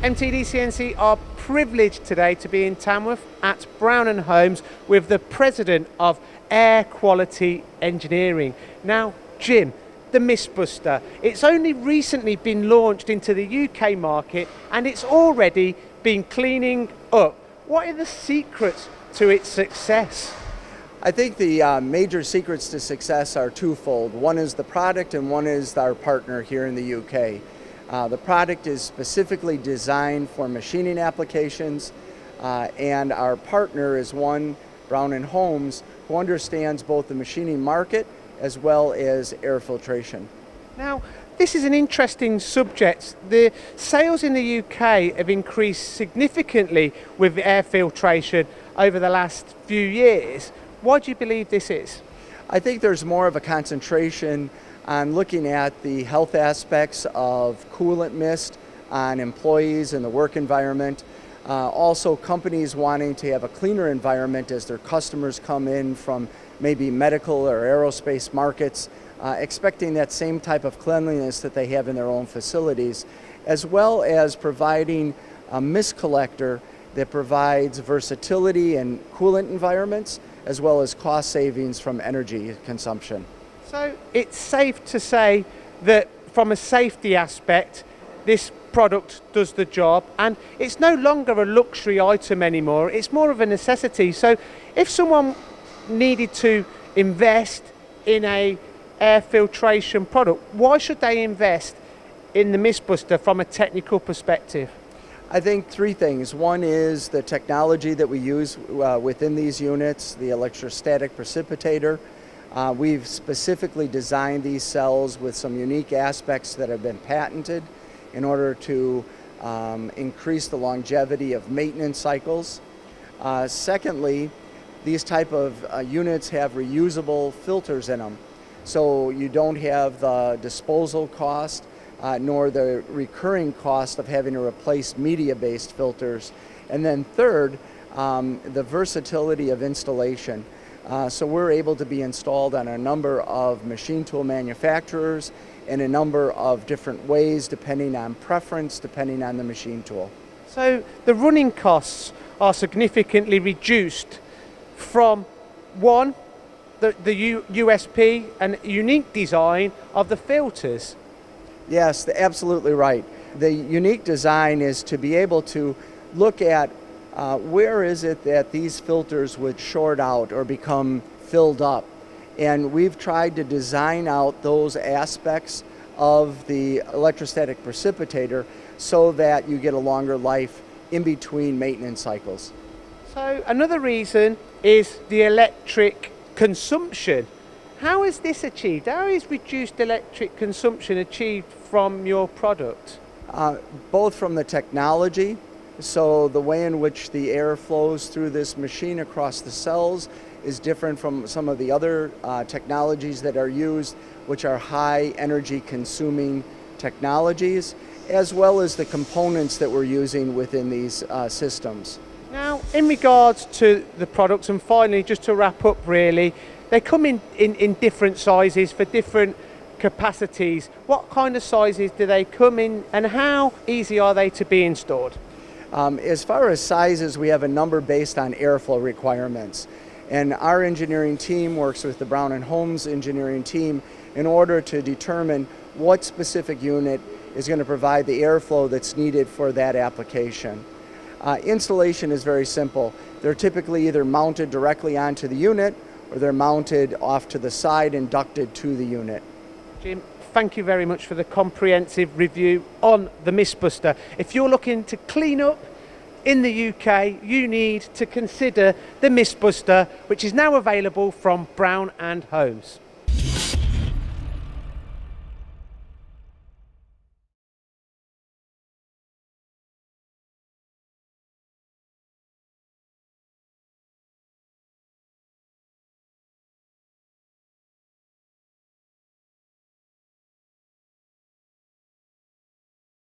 MTD-CNC are privileged today to be in Tamworth at Brown & Holmes with the President of Air Quality Engineering. Now, Jim, the Mistbuster, it's only recently been launched into the UK market and it's already been cleaning up. What are the secrets to its success? I think the major secrets to success are twofold. One is the product and one is our partner here in the UK. The product is specifically designed for machining applications, and our partner is Brown & Holmes, who understands both the machining market as well as air filtration. Now, this is an interesting subject. The sales in the UK have increased significantly with air filtration over the last few years. Why do you believe this is? I think there's more of a concentration on looking at the health aspects of coolant mist on employees and the work environment. Also companies wanting to have a cleaner environment as their customers come in from maybe medical or aerospace markets, expecting that same type of cleanliness that they have in their own facilities, as well as providing a mist collector that provides versatility in coolant environments as well as cost savings from energy consumption. So it's safe to say that from a safety aspect, this product does the job, and it's no longer a luxury item anymore, it's more of a necessity. So if someone needed to invest in a air filtration product, why should they invest in the Mistbuster from a technical perspective? I think three things. One is the technology that we use within these units, the electrostatic precipitator. We've specifically designed these cells with some unique aspects that have been patented in order to increase the longevity of maintenance cycles. Secondly, these type of units have reusable filters in them, so you don't have the disposal cost nor the recurring cost of having to replace media-based filters. And then third, the versatility of installation. So we're able to be installed on a number of machine tool manufacturers in a number of different ways, depending on preference, depending on the machine tool. So the running costs are significantly reduced from one, the USP and unique design of the filters. Yes, absolutely right. The unique design is to be able to look at where is it that these filters would short out or become filled up. And we've tried to design out those aspects of the electrostatic precipitator so that you get a longer life in between maintenance cycles. So another reason is the electric consumption. How is this achieved? How is reduced electric consumption achieved from your product? Both from the technology, so the way in which the air flows through this machine across the cells is different from some of the other technologies that are used, which are high energy consuming technologies, as well as the components that we're using within these systems. Now, in regards to the products, and finally, just to wrap up really, they come in different sizes for different capacities. What kind of sizes do they come in and how easy are they to be installed? As far as sizes, we have a number based on airflow requirements. And our engineering team works with the Brown & Holmes engineering team in order to determine what specific unit is going to provide the airflow that's needed for that application. Installation is very simple. They're typically either mounted directly onto the unit or they're mounted off to the side and ducted to the unit. Jim, thank you very much for the comprehensive review on the Mistbuster. If you're looking to clean up in the UK, you need to consider the Mistbuster, which is now available from Brown & Holmes.